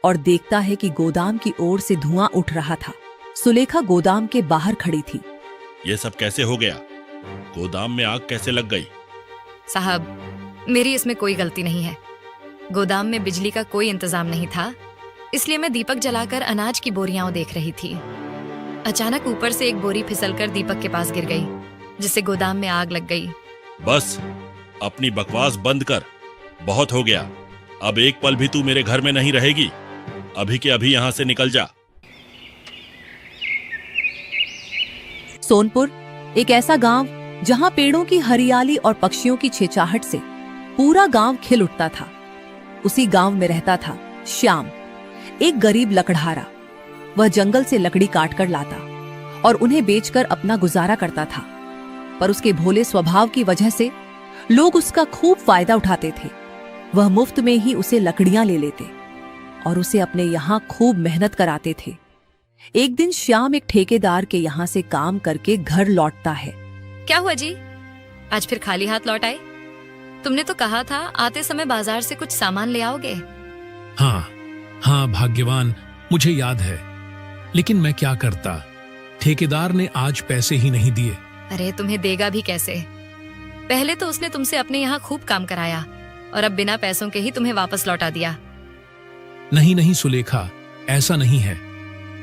और देखता है कि गोदाम की ओर से धुआं उठ रहा था। सुलेखा गोदाम के बाहर खड़ी थी। ये सब कैसे हो गया? गोदाम में आग कैसे लग गई? साहब, मेरी इसमें कोई गलती नहीं है। गोदाम में बिजली का कोई इंतजाम नहीं था, इसलिए मैं दीपक जलाकर अनाज की बोरियां देख रही थी। अचानक ऊपर से एक बोरी फिसलकर दीपक के पास गिर गई, जिससे गोदाम में आग लग गई। बस अपनी बकवास बंद कर, बहुत हो गया। अब एक पल भी तू मेरे घर में नहीं रहेगी। अभी के अभी यहाँ से निकल जा। सोनपुर एक ऐसा गांव जहां पेड़ों की हरियाली और पक्षियों की छेचाहट से पूरा गांव खिल उठता था। उसी गांव में रहता था श्याम, एक गरीब लकड़हारा। वह जंगल से लकड़ी काटकर लाता और उन्हें बेचकर अपना गुजारा करता था। पर उसके भोले स्वभाव की वजह से लोग उसका खूब फायदा उठाते थे। वह मुफ्त में ही उसे लकड़ियां ले लेते और उसे अपने यहाँ खूब मेहनत कराते थे। एक दिन श्याम एक ठेकेदार के यहाँ से काम करके घर लौटता है। क्या हुआ जी, आज फिर खाली हाथ लौट आए? तुमने तो कहा था आते समय बाजार से कुछ सामान ले आओगे। हाँ भाग्यवान, मुझे याद है, लेकिन मैं क्या करता, ठेकेदार ने आज पैसे ही नहीं दिए। अरे तुम्हें देगा भी कैसे? पहले तो उसने तुमसे अपने यहाँ खूब काम कराया और अब बिना पैसों के ही तुम्हें वापस लौटा दिया। नहीं सुलेखा, ऐसा नहीं है।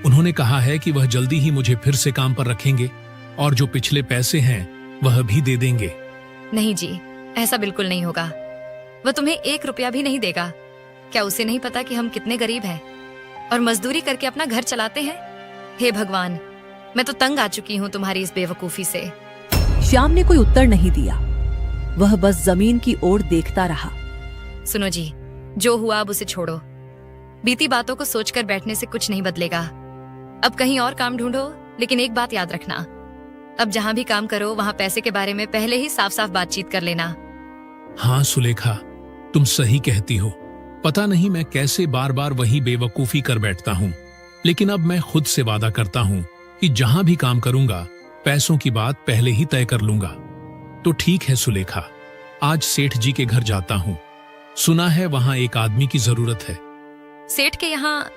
उन्होंने कहा है कि वह जल्दी ही मुझे फिर से काम पर रखेंगे और जो पिछले पैसे हैं वह भी दे देंगे। नहीं जी, ऐसा बिल्कुल नहीं होगा। वह तुम्हें 1 रुपया भी नहीं देगा। क्या उसे नहीं पता कि हम कितने गरीब हैं और मजदूरी करके अपना घर चलाते हैं? हे भगवान, मैं तो तंग आ चुकी हूँ तुम्हारी इस बेवकूफी से। श्याम ने कोई उत्तर नहीं दिया। वह बस जमीन की ओर देखता रहा। सुनो जी, जो हुआ अब उसे छोड़ो। बीती बातों को सोचकर बैठने से कुछ नहीं बदलेगा। अब कहीं और काम ढूंढो, लेकिन एक बात याद रखना, अब जहां भी काम करो वहां पैसे के बारे में पहले ही साफ साफ बातचीत कर लेना। हाँ सुलेखा, तुम सही कहती हो। पता नहीं मैं कैसे बार बार वही बेवकूफी कर बैठता हूँ, लेकिन अब मैं खुद से वादा करता हूँ कि जहां भी काम करूंगा पैसों की बात पहले ही तय कर लूंगा। तो ठीक है सुलेखा, आज सेठ जी के घर जाता हूँ। सुना है वहां एक आदमी की जरूरत है। सेठ के यहाँ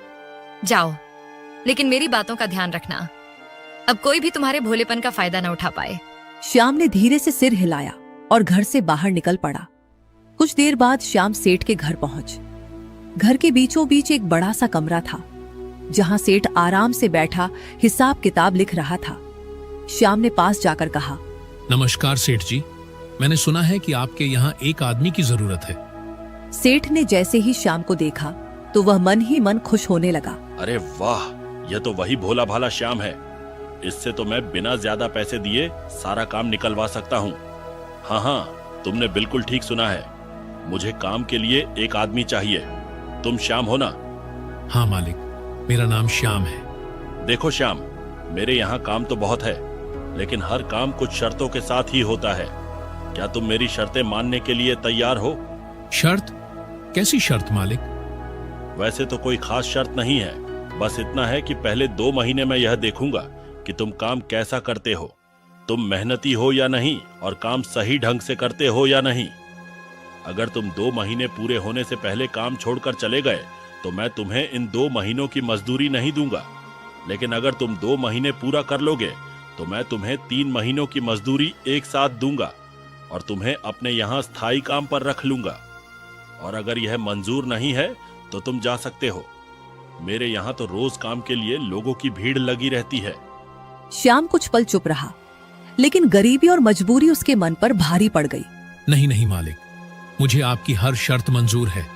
जाओ, लेकिन मेरी बातों का ध्यान रखना। अब कोई भी तुम्हारे भोलेपन का फायदा न उठा पाए। श्याम ने धीरे से सिर हिलाया और घर से बाहर निकल पड़ा। कुछ देर बाद श्याम सेठ के घर पहुंच। घर के बीचों बीच एक बड़ा सा कमरा था, जहां सेठ आराम से बैठा हिसाब किताब लिख रहा था। श्याम ने पास जाकर कहा, नमस्कार सेठ जी, मैंने सुना है कि आपके यहाँ एक आदमी की जरूरत है। सेठ ने जैसे ही श्याम को देखा तो वह मन ही मन खुश होने लगा। अरे वाह, यह तो वही भोला भाला श्याम है। इससे तो मैं बिना ज्यादा पैसे दिए सारा काम निकलवा सकता हूँ। हाँ, तुमने बिल्कुल ठीक सुना है। मुझे काम के लिए एक आदमी चाहिए। तुम श्याम हो ना? हाँ मालिक, मेरा नाम श्याम है। देखो श्याम, मेरे यहाँ काम तो बहुत है, लेकिन हर काम कुछ शर्तों के साथ ही होता है। क्या तुम मेरी शर्तें मानने के लिए तैयार हो? शर्त? कैसी शर्त मालिक? वैसे तो कोई खास शर्त नहीं है, बस इतना है कि पहले 2 महीने में यह देखूंगा कि तुम काम कैसा करते हो। तुम मेहनती हो या नहीं और काम सही ढंग से करते हो या नहीं। अगर तुम 2 महीने पूरे होने से पहले काम छोड़कर चले गए तो मैं तुम्हें इन 2 महीनों की मजदूरी नहीं दूंगा। लेकिन अगर तुम 2 महीने पूरा कर लोगे तो मैं तुम्हें 3 महीनों की मजदूरी एक साथ दूंगा और तुम्हें अपने यहाँ स्थायी काम पर रख लूंगा। और अगर यह मंजूर नहीं है तो तुम जा सकते हो। मेरे यहाँ तो रोज काम के लिए लोगों की भीड़ लगी रहती है। श्याम कुछ पल चुप रहा, लेकिन गरीबी और मजबूरी उसके मन पर भारी पड़ गई। नहीं मालिक, मुझे आपकी हर शर्त मंजूर है।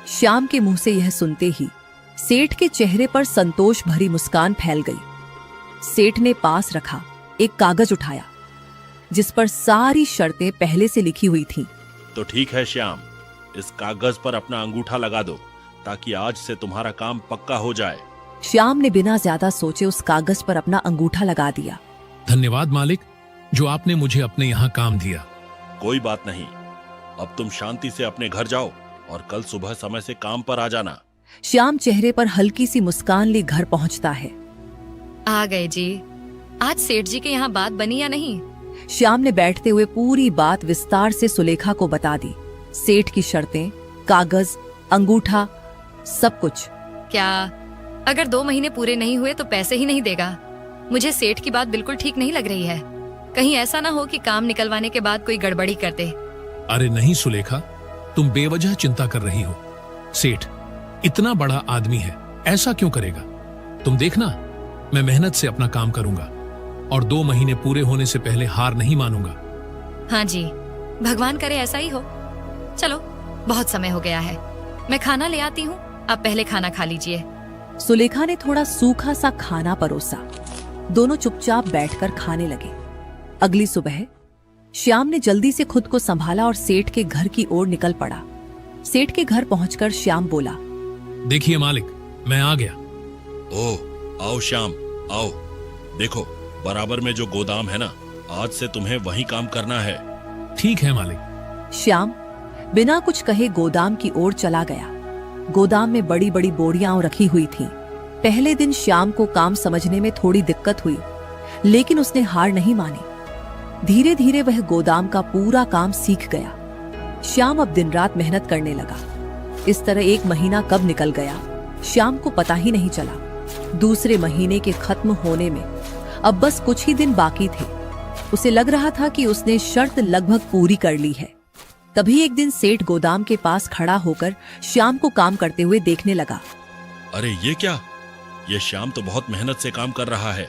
श्याम के मुंह से यह सुनते ही सेठ के चेहरे पर संतोष भरी मुस्कान फैल गई। सेठ ने पास रखा एक कागज उठाया, जिस पर सारी शर्तें पहले से लिखी हुई थीं। तो ठीक है श्याम, इस कागज पर अपना अंगूठा लगा दो ताकि आज से तुम्हारा काम पक्का हो जाए। श्याम ने बिना ज्यादा सोचे उस कागज पर अपना अंगूठा लगा दिया। धन्यवाद मालिक, जो आपने मुझे अपने यहाँ काम दिया। कोई बात नहीं, अब तुम शांति से अपने घर जाओ और कल सुबह समय से काम पर आ जाना। श्याम चेहरे पर हल्की सी मुस्कान लिए घर पहुंचता है। आ गए जी। आज सेठ जी के यहाँ बात बनी या नहीं? श्याम ने बैठते हुए पूरी बात विस्तार से सुलेखा को बता दी। सेठ की शर्तें, कागज, अंगूठा, सब कुछ। क्या अगर 2 महीने पूरे नहीं हुए तो पैसे ही नहीं देगा? मुझे सेठ की बात बिल्कुल ठीक नहीं लग रही है। कहीं ऐसा ना हो कि काम निकलवाने के बाद कोई गड़बड़ी कर दे। अरे नहीं सुलेखा, तुम बेवजह चिंता कर रही हो। सेठ इतना बड़ा आदमी है, ऐसा क्यों करेगा? तुम देखना, मैं मेहनत से अपना काम करूंगा और 2 महीने पूरे होने से पहले हार नहीं मानूंगा। हाँ जी, भगवान करे ऐसा ही हो। चलो, बहुत समय हो गया है, मैं खाना ले आती हूँ, आप पहले खाना खा लीजिए। सुलेखा ने थोड़ा सूखा सा खाना परोसा। दोनों चुपचाप बैठकर खाने लगे। अगली सुबह श्याम ने जल्दी से खुद को संभाला और सेठ के घर की ओर निकल पड़ा। सेठ के घर पहुंचकर श्याम बोला, देखिए मालिक, मैं आ गया। ओह, आओ श्याम, आओ। देखो, बराबर में जो गोदाम है ना, आज से तुम्हें वहीं काम करना है। ठीक है मालिक। श्याम बिना कुछ कहे गोदाम की ओर चला गया। गोदाम में बड़ी बड़ी बोरियां रखी हुई थीं। पहले दिन श्याम को काम समझने में थोड़ी दिक्कत हुई, लेकिन उसने हार नहीं मानी। धीरे धीरे वह गोदाम का पूरा काम सीख गया। श्याम अब दिन रात मेहनत करने लगा। इस तरह 1 महीना कब निकल गया, श्याम को पता ही नहीं चला। दूसरे महीने के खत्म होने में अब बस कुछ ही दिन बाकी थे। उसे लग रहा था कि उसने शर्त लगभग पूरी कर ली है। तभी एक दिन सेठ गोदाम के पास खड़ा होकर श्याम को काम करते हुए देखने लगा। अरे ये क्या? ये श्याम तो बहुत मेहनत से काम कर रहा है,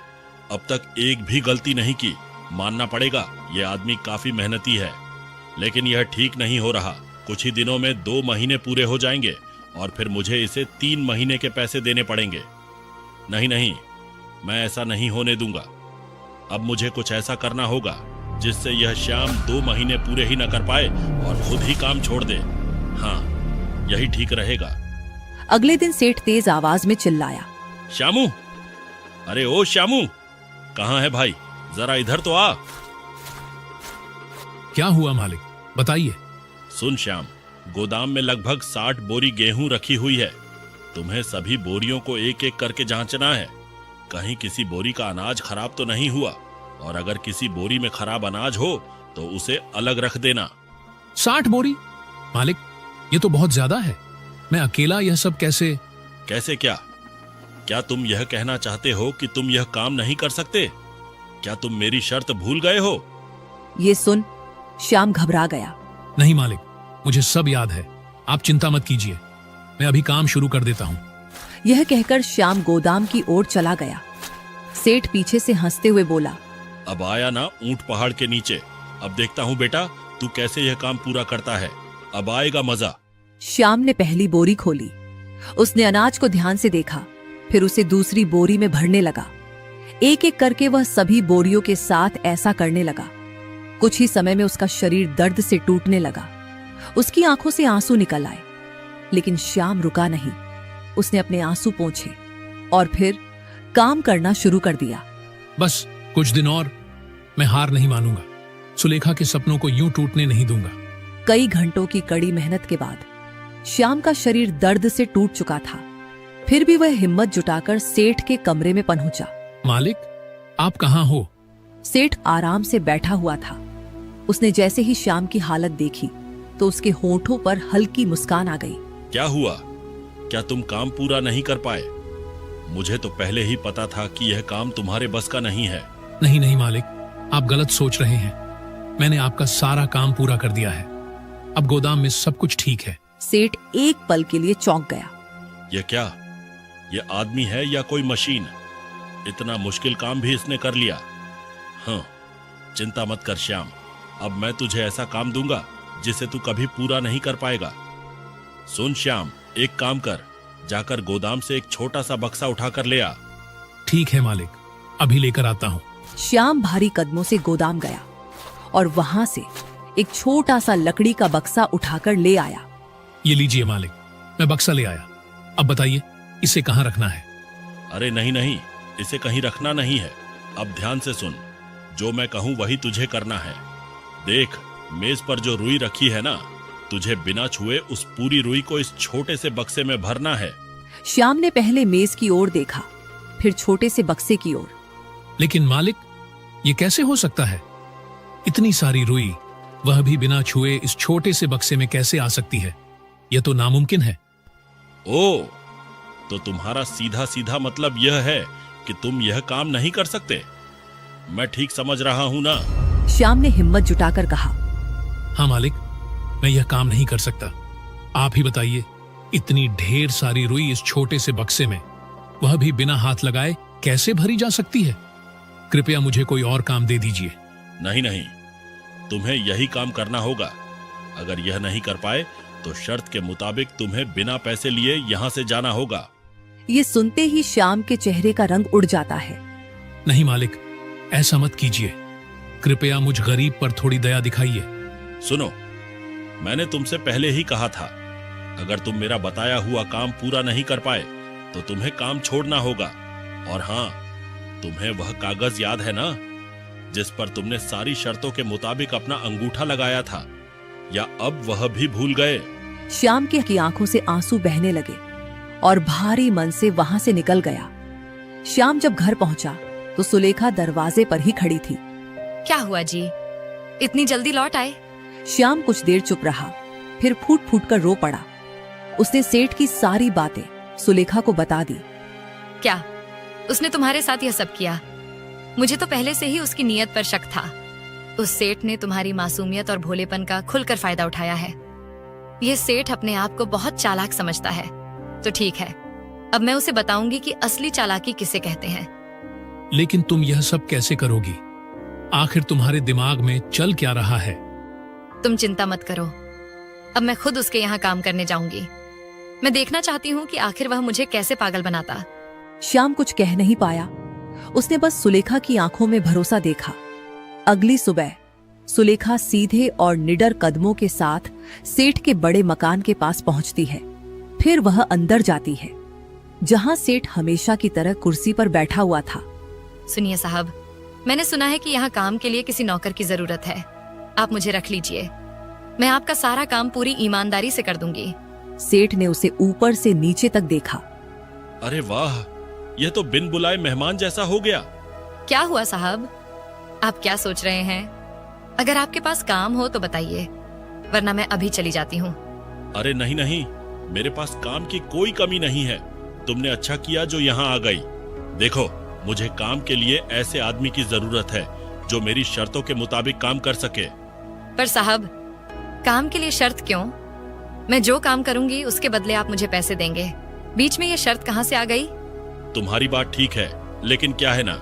अब तक एक भी गलती नहीं की। मानना पड़ेगा, ये आदमी काफी मेहनती है। लेकिन यह ठीक नहीं हो रहा। कुछ ही दिनों में 2 महीने पूरे हो जाएंगे और फिर मुझे इसे 3 महीने के पैसे देने पड़ेंगे। नहीं नहीं, मैं ऐसा नहीं होने दूंगा। अब मुझे कुछ ऐसा करना होगा जिससे यह श्याम 2 महीने पूरे ही न कर पाए और खुद ही काम छोड़ दे। हाँ, यही ठीक रहेगा। अगले दिन सेठ तेज आवाज में चिल्लाया, श्यामू! अरे ओ श्यामू, कहाँ है भाई? जरा इधर तो आ। क्या हुआ मालिक, बताइए। सुन श्याम, गोदाम में लगभग 60 बोरी गेहूं रखी हुई है। तुम्हें सभी बोरियों को एक एक करके जांचना है। कहीं किसी बोरी का अनाज खराब तो नहीं हुआ, और अगर किसी बोरी में खराब अनाज हो तो उसे अलग रख देना। 60 बोरी? मालिक, ये तो बहुत ज्यादा है। मैं अकेला यह सब कैसे? कैसे क्या? क्या तुम यह कहना चाहते हो कि तुम यह काम नहीं कर सकते? क्या तुम मेरी शर्त भूल गए हो? ये सुन श्याम घबरा गया। नहीं मालिक, मुझे सब याद है। आप चिंता मत कीजिए, मैं अभी काम शुरू कर देता हूँ। यह कहकर श्याम गोदाम की ओर चला गया। सेठ पीछे से हंसते हुए बोला, अब आया ना ऊंट पहाड़ के नीचे। अब देखता हूँ बेटा, तू कैसे यह काम पूरा करता है। अब आएगा मजा। श्याम ने पहली बोरी खोली। उसने अनाज को ध्यान से देखा, फिर उसे दूसरी बोरी में भरने लगा। एक एक करके वह सभी बोरियों के साथ ऐसा करने लगा। कुछ ही समय में उसका शरीर दर्द से टूटने लगा। उसकी आंखों से आंसू निकल आए, लेकिन श्याम रुका नहीं। उसने अपने आंसू पोंछे और फिर काम करना शुरू कर दिया। बस कुछ दिन और, मैं हार नहीं मानूंगा। सुलेखा के सपनों को यूं टूटने नहीं दूंगा। कई घंटों की कड़ी मेहनत के बाद श्याम का शरीर दर्द से टूट चुका था। फिर भी वह हिम्मत जुटाकर सेठ के कमरे में पहुंचा। मालिक, आप कहाँ हो? सेठ आराम से बैठा हुआ था। उसने जैसे ही श्याम की हालत देखी तो उसके होठों पर हल्की मुस्कान आ गई। क्या हुआ? क्या तुम काम पूरा नहीं कर पाए? मुझे तो पहले ही पता था कि यह काम तुम्हारे बस का नहीं है। नहीं नहीं मालिक, आप गलत सोच रहे हैं। मैंने आपका सारा काम पूरा कर दिया है। अब गोदाम में सब कुछ ठीक है। सेठ एक पल के लिए चौंक गया। यह क्या? यह आदमी है या कोई मशीन? इतना मुश्किल काम भी इसने कर लिया। हाँ, चिंता मत कर श्याम, अब मैं तुझे ऐसा काम दूंगा जिसे तू कभी पूरा नहीं कर पाएगा। सुन श्याम, एक काम कर, जाकर गोदाम से एक छोटा सा बक्सा उठाकर ले आ। ठीक है मालिक, अभी लेकर आता हूँ। श्याम भारी कदमों से गोदाम गया और वहां से एक छोटा सा लकड़ी का बक्सा उठाकर ले आया। ये लीजिए मालिक, मैं बक्सा ले आया। अब बताइए, इसे कहाँ रखना है? अरे नहीं नहीं, इसे कहीं रखना नहीं है। अब ध्यान से सुन, जो मैं कहूँ वही तुझे करना है। देख, मेज पर जो रुई रखी है ना, तुझे बिना छुए उस पूरी रुई को इस छोटे से बक्से में भरना है। श्याम ने पहले मेज की ओर देखा, फिर छोटे से बक्से की ओर। लेकिन मालिक, ये कैसे हो सकता है? इतनी सारी रुई, वह भी बिना छुए, इस छोटे से बक्से में कैसे आ सकती है? यह तो नामुमकिन है। ओ, तो तुम्हारा सीधा सीधा मतलब यह है कि तुम यह काम नहीं कर सकते। मैं ठीक समझ रहा हूं ना? श्याम ने हिम्मत जुटाकर कहा। हाँ मालिक, मैं यह काम नहीं कर सकता। आप ही बताइए, इतनी ढेर सारी रुई इस छोटे से बक्से में, वह भी बिना हाथ लगाए, कैसे भरी जा सकती है? कृपया मुझे कोई और काम दे दीजिए। नहीं नहीं, तुम्हें यही काम करना होगा। अगर यह नहीं कर पाए तो शर्त के मुताबिक तुम्हें बिना पैसे लिए यहाँ से जाना होगा। ये सुनते ही श्याम के चेहरे का रंग उड़ जाता है। नहीं मालिक, ऐसा मत कीजिए। कृपया मुझ गरीब पर थोड़ी दया दिखाइए। सुनो, मैंने तुमसे पहले ही कहा था, अगर तुम मेरा बताया हुआ काम पूरा नहीं कर पाए तो तुम्हें काम छोड़ना होगा। और हाँ, तुम्हें वह कागज याद है ना, जिस पर तुमने सारी शर्तों के मुताबिक अपना अंगूठा लगाया था, या अब वह भी भूल गए? श्याम की आंखों से आंसू बहने लगे और भारी मन से वहां से निकल गया। श्याम जब घर पहुंचा तो सुलेखा दरवाजे पर ही खड़ी थी। क्या हुआ जी, इतनी जल्दी लौट आए? श्याम कुछ देर चुप रहा, फिर फूट फूट कर रो पड़ा। उसने सेठ की सारी बातें सुलेखा को बता दी। क्या उसने तुम्हारे साथ यह सब किया? मुझे तो पहले से ही उसकी नीयत पर शक था। उस सेठ ने तुम्हारी मासूमियत और भोलेपन का खुलकर फायदा उठाया है। यह सेठ अपने आप को बहुत चालाक समझता है। तो ठीक है, अब मैं उसे बताऊंगी कि असली चालाकी किसे कहते हैं। लेकिन तुम यह सब कैसे करोगी? आखिर तुम्हारे दिमाग में चल क्या रहा है? तुम चिंता मत करो, अब मैं खुद उसके यहाँ काम करने जाऊंगी। मैं देखना चाहती हूँ कि आखिर वह मुझे कैसे पागल बनाता। श्याम कुछ कह नहीं पाया। उसने बस सुलेखा की आंखों में भरोसा देखा। अगली सुबह सुलेखा सीधे और निडर कदमों के साथ सेठ के बड़े मकान के पास पहुंचती है। फिर वह अंदर जाती है, जहां सेठ हमेशा की तरह कुर्सी पर बैठा हुआ था। सुनिए साहब, मैंने सुना है कि यहाँ काम के लिए किसी नौकर की जरूरत है। आप मुझे रख लीजिए, मैं आपका सारा काम पूरी ईमानदारी से कर दूंगी। सेठ ने उसे ऊपर से नीचे तक देखा। अरे वाह, यह तो बिन बुलाए मेहमान जैसा हो गया। क्या हुआ साहब, आप क्या सोच रहे हैं? अगर आपके पास काम हो तो बताइए, वरना मैं अभी चली जाती हूँ। अरे नहीं नहीं, मेरे पास काम की कोई कमी नहीं है। तुमने अच्छा किया जो यहाँ आ गई। देखो, मुझे काम के लिए ऐसे आदमी की जरूरत है जो मेरी शर्तों के मुताबिक काम कर सके। पर साहब, काम के लिए शर्त क्यों? मैं जो काम करूंगी उसके बदले आप मुझे पैसे देंगे। बीच में ये शर्त कहाँ से आ गई? तुम्हारी बात ठीक है, लेकिन क्या है ना,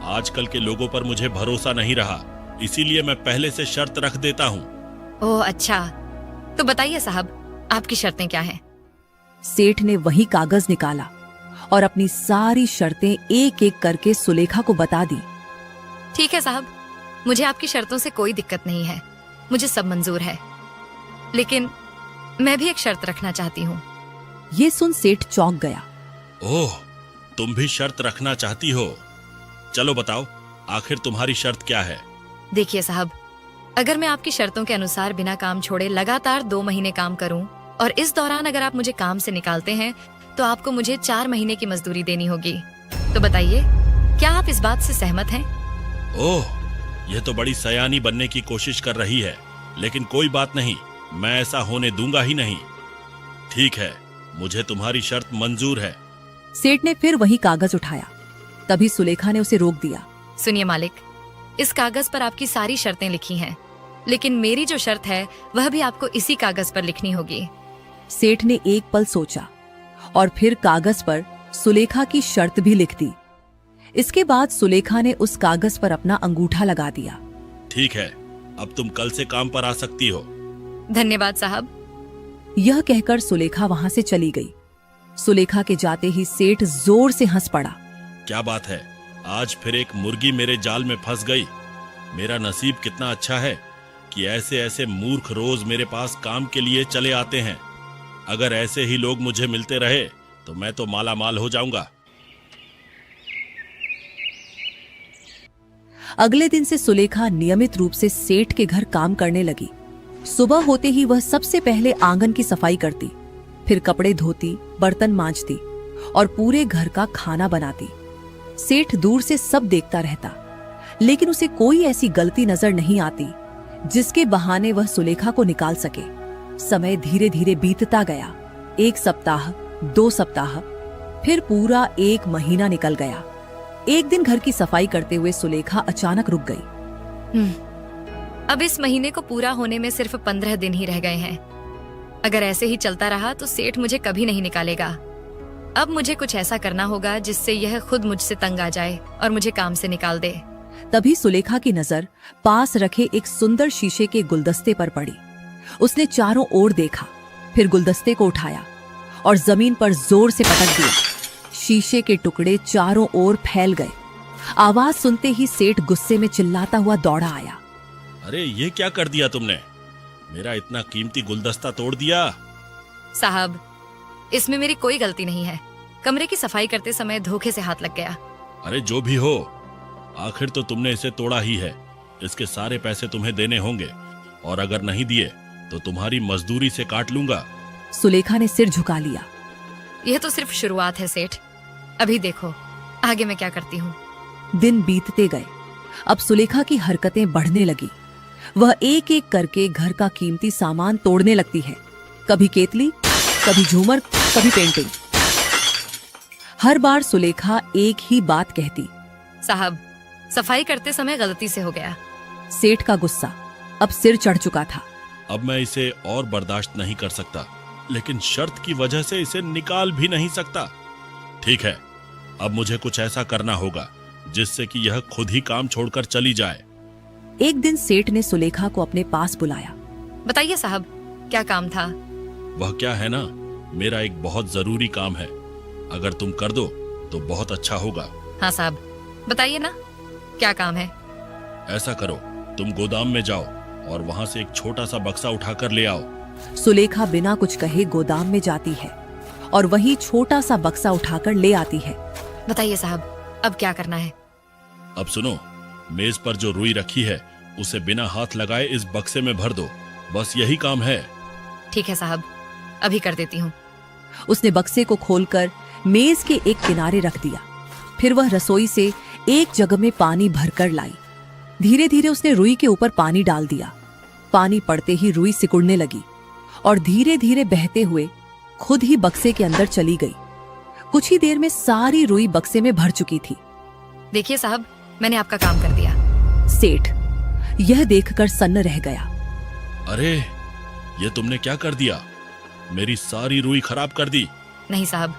आजकल के लोगों पर मुझे भरोसा नहीं रहा, इसीलिए मैं पहले से शर्त रख देता हूँ। ओह अच्छा, तो बताइए साहब, आपकी शर्तें क्या हैं? सेठ ने वही कागज निकाला और अपनी सारी शर्तें एक एक करके सुलेखा को बता दी। ठीक है साहब, मुझे आपकी शर्तों से कोई दिक्कत नहीं है, मुझे सब मंजूर है। लेकिन मैं भी एक शर्त रखना चाहती हूँ। ये सुन सेठ चौंक गया। ओह, तुम भी शर्त रखना चाहती हो? चलो बताओ, आखिर तुम्हारी शर्त क्या है? देखिए साहब, अगर मैं आपकी शर्तों के अनुसार बिना काम छोड़े लगातार 2 महीने काम करूं और इस दौरान अगर आप मुझे काम से निकालते हैं तो आपको मुझे 4 महीने की मजदूरी देनी होगी। तो बताइए, क्या आप इस बात से सहमत हैं? ओह, यह तो बड़ी सयानी बनने की कोशिश कर रही है, लेकिन कोई बात नहीं, मैं ऐसा होने दूंगा ही नहीं। ठीक है, मुझे तुम्हारी शर्त मंजूर है। सेठ ने फिर वही कागज उठाया। तभी सुलेखा ने उसे रोक दिया। सुनिए मालिक, इस कागज पर आपकी सारी शर्तें लिखी हैं, लेकिन मेरी जो शर्त है वह भी आपको इसी कागज पर लिखनी होगी। सेठ ने एक पल सोचा और फिर कागज पर सुलेखा की शर्त भी लिख दी। इसके बाद सुलेखा ने उस कागज पर अपना अंगूठा लगा दिया। ठीक है, अब तुम कल से काम पर आ सकती हो। धन्यवाद साहब। यह कहकर सुलेखा वहां से चली गई। सुलेखा के जाते ही सेठ जोर से हंस पड़ा। क्या बात है, आज फिर एक मुर्गी मेरे जाल में फंस गई। मेरा नसीब कितना अच्छा है कि ऐसे ऐसे मूर्ख रोज मेरे पास काम के लिए चले आते हैं। अगर ऐसे ही लोग मुझे मिलते रहे तो मैं तो माला माल हो जाऊंगा। अगले दिन से सुलेखा नियमित रूप से सेठ के घर काम करने लगी। सुबह होते ही वह सबसे पहले आंगन की सफाई करती, फिर कपड़े धोती, बर्तन मांजती और पूरे घर का खाना बनाती। सेठ दूर से सब देखता रहता, लेकिन उसे कोई ऐसी गलती नजर नहीं आती जिसके बहाने वह सुलेखा को निकाल सके। समय धीरे धीरे बीतता गया। 1 सप्ताह, 2 सप्ताह, फिर पूरा 1 महीना निकल गया। एक दिन घर की सफाई करते हुए सुलेखा अचानक रुक गई। अब इस महीने को पूरा होने में सिर्फ 15 दिन ही रह गए हैं। अगर ऐसे ही चलता रहा तो सेठ मुझे कभी नहीं निकालेगा। अब मुझे कुछ ऐसा करना होगा जिससे यह खुद मुझसे तंग आ जाए और मुझे काम से निकाल दे। तभी सुलेखा की नजर पास रखे एक सुंदर शीशे के गुलदस्ते पर पड़ी। उसने चारों ओर देखा, फिर गुलदस्ते को उठाया और जमीन पर जोर से पटक दिया। शीशे के टुकड़े चारों ओर फैल गए। आवाज सुनते ही सेठ गुस्से में चिल्लाता हुआ दौड़ा आया। अरे ये क्या कर दिया तुमने? मेरा इतना कीमती गुलदस्ता तोड़ दिया। साहब, इसमें मेरी कोई गलती नहीं है। कमरे की सफाई करते समय धोखे से हाथ लग गया। अरे जो भी हो, आखिर तो तुमने इसे तोड़ा ही है। इसके सारे पैसे तुम्हें देने होंगे और अगर नहीं दिए तो तुम्हारी मजदूरी से काट लूंगा। सुलेखा ने सिर झुका लिया। यह तो सिर्फ शुरुआत है सेठ, अभी देखो आगे मैं क्या करती हूँ। दिन बीतते गए। अब सुलेखा की हरकतें बढ़ने लगी। वह एक एक करके घर का कीमती सामान तोड़ने लगती है। कभी केतली, कभी झूमर, कभी पेंटिंग। हर बार सुलेखा एक ही बात कहती, साहब, सफाई करते समय गलती से हो गया। सेठ का गुस्सा अब सिर चढ़ चुका था। अब मैं इसे और बर्दाश्त नहीं कर सकता, लेकिन शर्त की वजह से इसे निकाल भी नहीं सकता। ठीक है, अब मुझे कुछ ऐसा करना होगा जिससे कि यह खुद ही काम छोड़कर चली जाए। एक दिन सेठ ने सुलेखा को अपने पास बुलाया। बताइए साहब, क्या काम था? वह क्या है ना, मेरा एक बहुत जरूरी काम है। अगर तुम कर दो तो बहुत अच्छा होगा। हाँ साहब, बताइए ना, क्या काम है? ऐसा करो, तुम गोदाम में जाओ और वहां से एक छोटा सा बक्सा उठाकर ले आओ। सुलेखा बिना कुछ कहे गोदाम में जाती है और वही छोटा सा बक्सा उठाकर ले आती है। बताइए साहब, अब क्या करना है? अब सुनो, मेज पर जो रुई रखी है उसे बिना हाथ लगाए इस बक्से में भर दो। बस यही काम है। ठीक है साहब, अभी कर देती हूँ। उसने बक्से को खोलकर मेज के एक किनारे रख दिया। फिर वह रसोई से एक जग में पानी भरकर लाई। धीरे धीरे उसने रुई के ऊपर पानी डाल दिया। पानी पड़ते ही रुई सिकुड़ने लगी और धीरे धीरे बहते हुए खुद ही बक्से के अंदर चली गई। कुछ ही देर में सारी रुई बक्से में भर चुकी थी। देखिए साहब, मैंने आपका काम कर दिया। सेठ यह देखकर सन्न रह गया। अरे ये तुमने क्या कर दिया? मेरी सारी रुई खराब कर दी। नहीं साहब,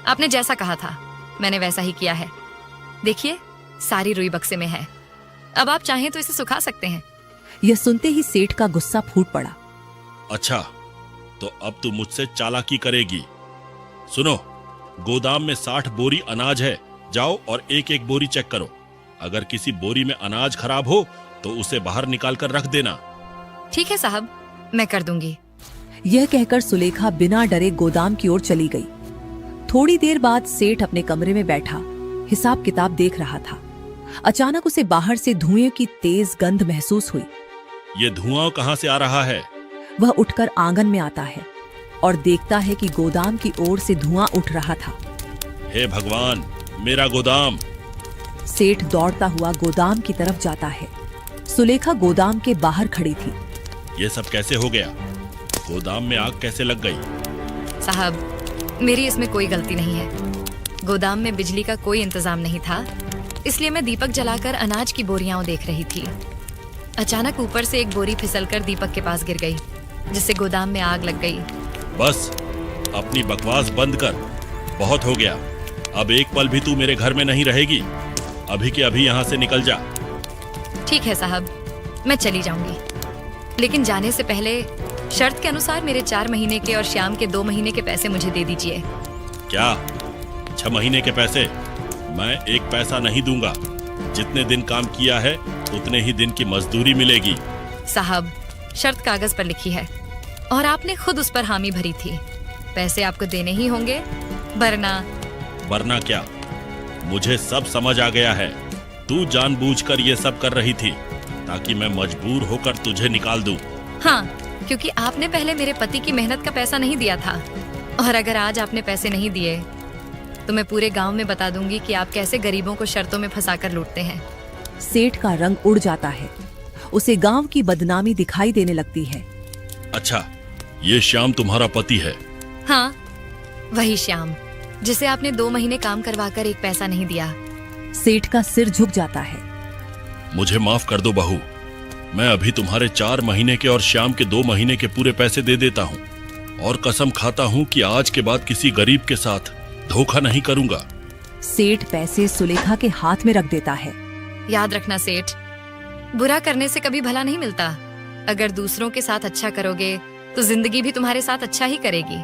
आपने जैसा कहा था मैंने वैसा ही किया है। देखिए, सारी रुई बक्से में है। अब आप चाहें तो इसे सुखा सकते हैं। यह सुनते ही सेठ का गुस्सा फूट पड़ा। अच्छा, तो अब तू मुझसे चालाकी करेगी। सुनो, गोदाम में 60 बोरी अनाज है। जाओ और एक एक बोरी चेक करो। अगर किसी बोरी में अनाज खराब हो तो उसे बाहर निकाल कर रख देना। ठीक है साहब, मैं कर दूंगी। यह कहकर सुलेखा बिना डरे गोदाम की ओर चली गई। थोड़ी देर बाद सेठ अपने कमरे में बैठा हिसाब किताब देख रहा था। अचानक उसे बाहर से धुएं की तेज गंध महसूस हुई। ये धुआं कहाँ से आ रहा है? वह उठकर आंगन में आता है और देखता है कि गोदाम की ओर से धुआं उठ रहा था। हे भगवान, मेरा गोदाम! सेठ दौड़ता हुआ गोदाम की तरफ जाता है। सुलेखा गोदाम के बाहर खड़ी थी। ये सब कैसे हो गया? गोदाम में आग कैसे लग गई? साहब, मेरी इसमें कोई गलती नहीं है। गोदाम में बिजली का कोई इंतजाम नहीं था, इसलिए मैं दीपक जलाकर अनाज की बोरियां देख रही थी। अचानक ऊपर से एक बोरी फिसलकर दीपक के पास गिर गई, जिससे गोदाम में आग लग गई। बस अपनी बकवास बंद कर, बहुत हो गया। अब एक पल भी तू मेरे घर में नहीं रहेगी। अभी के अभी यहाँ से निकल जा। ठीक है साहब, मैं चली जाऊंगी, लेकिन जाने से पहले शर्त के अनुसार मेरे 4 महीने के और श्याम के 2 महीने के पैसे मुझे दे दीजिए। क्या? 6 महीने के पैसे? मैं एक पैसा नहीं दूंगा। जितने दिन काम किया है उतने ही दिन की मजदूरी मिलेगी। साहब, शर्त कागज पर लिखी है और आपने खुद उस पर हामी भरी थी। पैसे आपको देने ही होंगे, वरना क्या? मुझे सब समझ आ गया है। तू जानबूझकर ये सब कर रही थी ताकि मैं मजबूर होकर तुझे निकाल दूं। हाँ, क्योंकि आपने पहले मेरे पति की मेहनत का पैसा नहीं दिया था, और अगर आज आपने पैसे नहीं दिए तो मैं पूरे गांव में बता दूंगी कि आप कैसे गरीबों को शर्तों में फंसाकर लूटते हैं। सेठ का रंग उड़ जाता है। उसे गांव की बदनामी दिखाई देने लगती है। अच्छा, ये श्याम तुम्हारा पति है? हाँ, वही श्याम, जिसे आपने 2 महीने काम करवाकर एक पैसा नहीं दिया। सेठ का सिर झुक जाता है। मुझे माफ कर दो बहू, मैं अभी तुम्हारे 4 महीने के और श्याम के 2 महीने के पूरे पैसे दे देता हूँ और कसम खाता हूँ कि आज के बाद किसी गरीब के साथ धोखा नहीं करूंगा। सेठ पैसे सुलेखा के हाथ में रख देता है। याद रखना सेठ, बुरा करने से कभी भला नहीं मिलता। अगर दूसरों के साथ अच्छा करोगे तो जिंदगी भी तुम्हारे साथ अच्छा ही करेगी।